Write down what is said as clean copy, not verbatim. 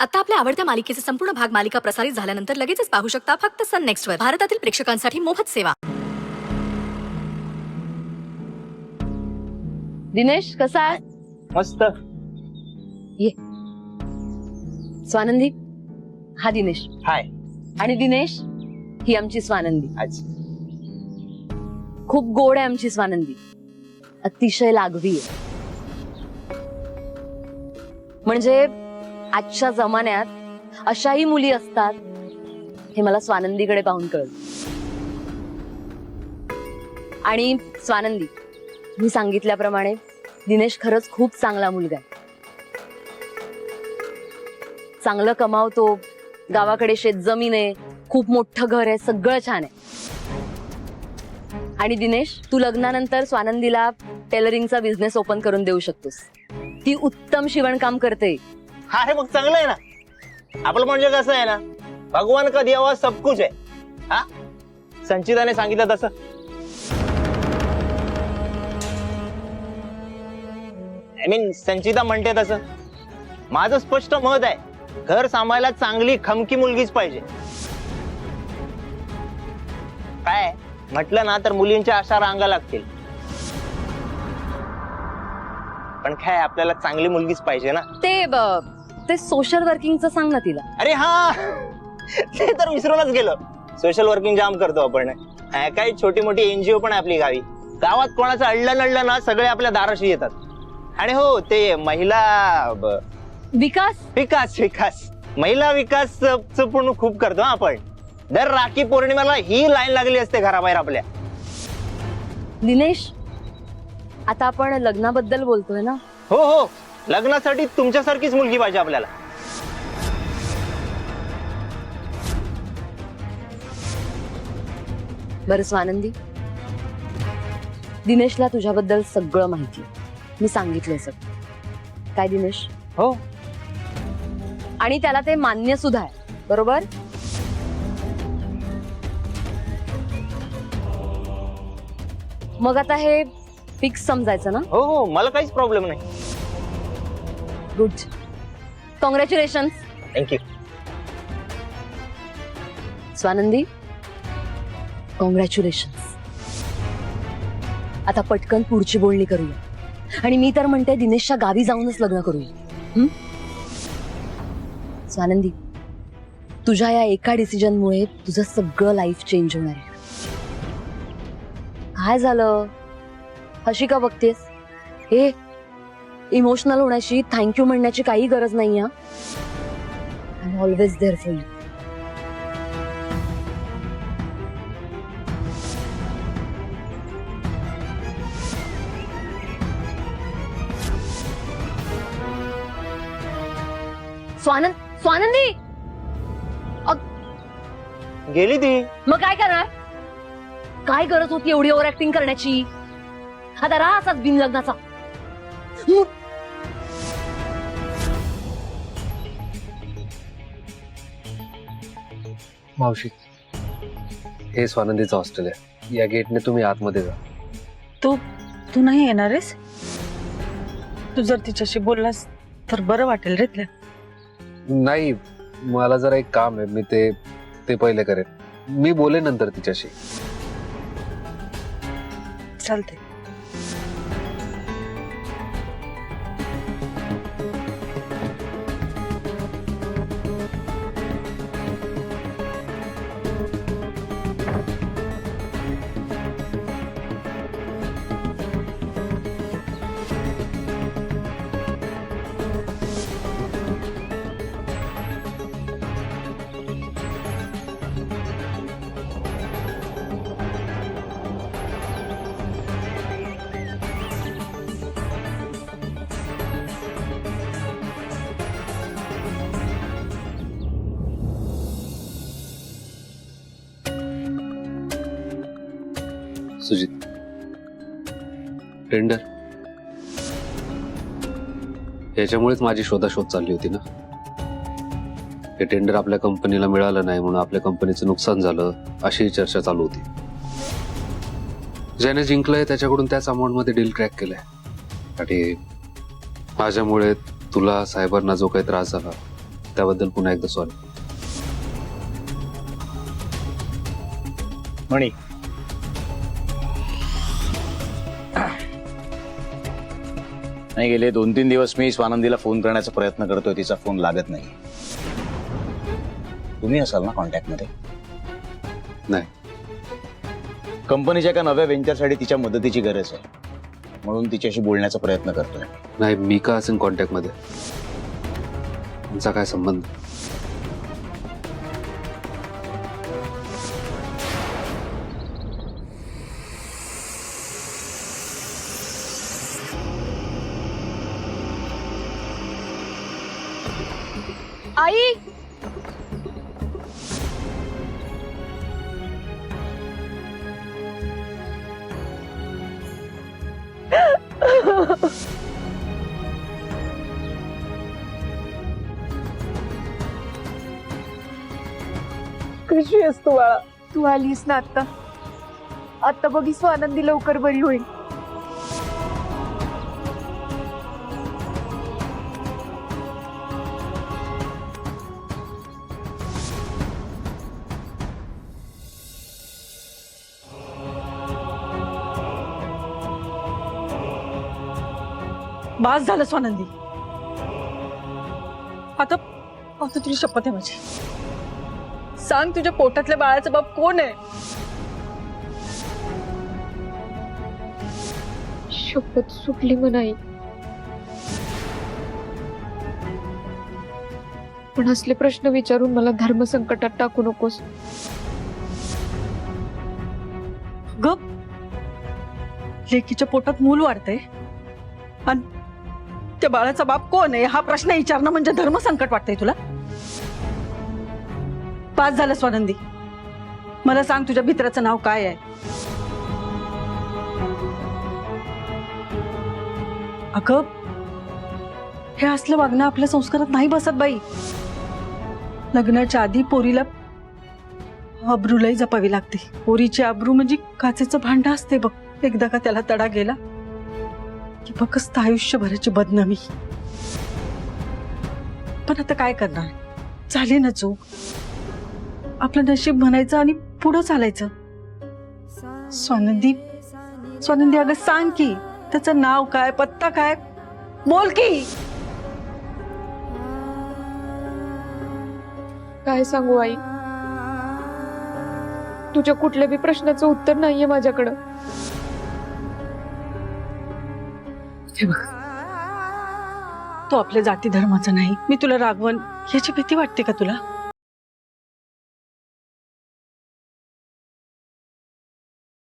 आता आपल्या आवडत्या मालिकेचे संपूर्ण भाग मालिका प्रसारित झाल्यानंतर लगेचच पाहू शकता फक्त सन नेक्स्ट वर. भारतातील प्रेक्षकांसाठी मोफत सेवा. दिनेश कसा आहे? मस्त. ये स्वानंदी, हा दिनेश. हाय. आणि दिनेश, ही आमची स्वानंदी. आज खूप गोड आहे आमची स्वानंदी, अतिशय लागवी आहे. म्हणजे आजच्या जमान्यात अशाही मुली असतात हे मला स्वानंदीकडे पाहून कळलं. आणि स्वानंदी, मी सांगितल्याप्रमाणे दिनेश खरंच खूप चांगला मुलगा आहे. चांगलं कमावतो, गावाकडे शेतजमीन आहे, खूप मोठं घर आहे, सगळं छान आहे. आणि दिनेश, तू लग्नानंतर स्वानंदीला टेलरिंगचा बिझनेस ओपन करून देऊ शकतोस. ती उत्तम शिवणकाम करते. हा हे मग चांगलं आहे ना. आपलं म्हणजे कसं आहे ना, भगवान का दिया हुआ सब कुछ आहे. हा संचिताने सांगितलं तसं. आय मीन संचिता म्हणते तसं. माझं स्पष्ट मत आहे, घर सांभाळायला चांगली खमकी मुलगीच पाहिजे. काय म्हटलं ना तर मुलींच्या अशा रांगा लागतील, पण काय आपल्याला चांगली मुलगीच पाहिजे ना. ते सोशल वर्किंगचं सांग ना तिला. अरे हा, ते तर विसरूनच गेलो. सोशल वर्किंग जाम करतो आपण. काही छोटी मोठी एनजीओ पण आहे आपली गावी. गावात कोणाचं अडलं नडलं ना, सगळे आपल्या दाराशी येतात. आणि हो, ते महिला विकास महिला विकास पण खूप करतो आपण. दर राखी पौर्णिमेला ही लाईन लागली असते घराबाहेर आपल्या. दिनेश, आता आपण लग्नाबद्दल बोलतोय ना. हो, लग्नासाठी तुमच्यासारखीच मुलगी पाहिजे आपल्याला. बरं स्वानंदी, दिनेशला तुझ्याबद्दल सगळं माहिती, मी सांगितलंय सगळं. काय दिनेश? हो. आणि त्याला ते मान्य सुद्धा आहे, बरोबर? मग आता हे फिक्स समजायचं ना? हो, मला काहीच प्रॉब्लेम नाही. Good, congratulation. Thank you. Swanandi, congratulation. आता पटकन पुढची बोलणी करूया. आणि मी तर म्हणते दिनेशच्या गावी जाऊनच लग्न करूया. स्वानंदी, तुझ्या या एका डिसिजनमुळे तुझं सगळं लाईफ चेंज होणार आहे. काय झालं? हशी का बघतेस? हे इमोशनल होण्याची, थँक्यू म्हणण्याची काही गरज नाही. I am always there for you. Swanandi, गेली ती. मग काय करणार? काय गरज होती एवढी ओव्हर ऍक्टिंग करण्याची? आता राहा असाच बिन लग्नाचा. मावशी, हे स्वानंदीचं हॉस्टेल आहे. या गेटने तुम्ही आतमध्ये जा. तू नाही येणार आहेस? तू जर तिच्याशी बोललास तर बरं वाटेल रे तुला. नाही, मला जरा एक काम आहे. मी ते पहिले करेन. मी बोले नंतर तिच्याशी. चालते. सुजित, टेंडर याच्यामुळेच माझी शोधाशोध चालली होती ना. हे टेंडर आपल्या कंपनीला मिळालं नाही म्हणून आपल्या कंपनीचं नुकसान झालं, अशी चर्चा चालू होती. ज्याने जिंकलंय त्याच्याकडून त्याच अमाऊंट मध्ये डील क्रॅक केलाय आणि माझ्यामुळे तुला साहेबांना जो काही त्रास झाला त्याबद्दल पुन्हा एकदा सॉरी. म्हणी नाही, गेले 2-3 दिवस मी स्वानंदीला फोन करण्याचा प्रयत्न करतोय, तिचा फोन लागत नाही. तुम्ही असाल ना कॉन्टॅक्ट मध्ये? नाही. कंपनीच्या एका नव्या व्हेंचरसाठी तिच्या मदतीची गरज आहे, म्हणून तिच्याशी बोलण्याचा प्रयत्न करतोय. नाही, मी का असेन कॉन्टॅक्ट मध्ये? तुमचा काय संबंध? आई, कशी आहेस तू बाळा? तू आलीस ना आता. आता बघी स्वानंदी लवकर बरी होईल. बास झालं स्वानंदी. आता आता तुझी शपथ आहे माझी. सांग, तुझ्या पोटातल्या बाळाचा बाप कोण आहे? शपथ सुटली म्हणाई. पण असले प्रश्न विचारून मला धर्मसंकटात टाकू नकोस. गप. लेकीच्या पोटात मूल वाढते आणि त्या बाळाचा बाप कोण आहे हा प्रश्न विचारणं म्हणजे धर्मसंकट वाटतंय तुला? पास झालं स्वानंदी. मला सांग, तुझ्या मित्राचं नाव काय आहे? अगं, हे असलं वागणं आपल्या संस्कारात नाही बसत बाई. लग्नाच्या आधी पोरीला अब्रूलाही जपावी लागते. पोरीची अब्रू म्हणजे काचेचं भांड असते बघ. एकदा का त्याला तडा गेला की फक्त आयुष्यभराची बदनामी. पण आता काय करणार? झाली ना चूक. आपलं नशीब म्हणायचं आणि पुढं चालायचं. स्वानंदी, स्वानंदी अगं सांग की, त्याचं नाव काय, पत्ता काय, बोल की. काय सांगू आई? तुझ्या कुठल्या बी प्रश्नाचं उत्तर नाहीये माझ्याकडं. हे बघ, तो आपल्या जाती धर्माचा नाही. मी तुला रागवन याची भीती वाटते का तुला?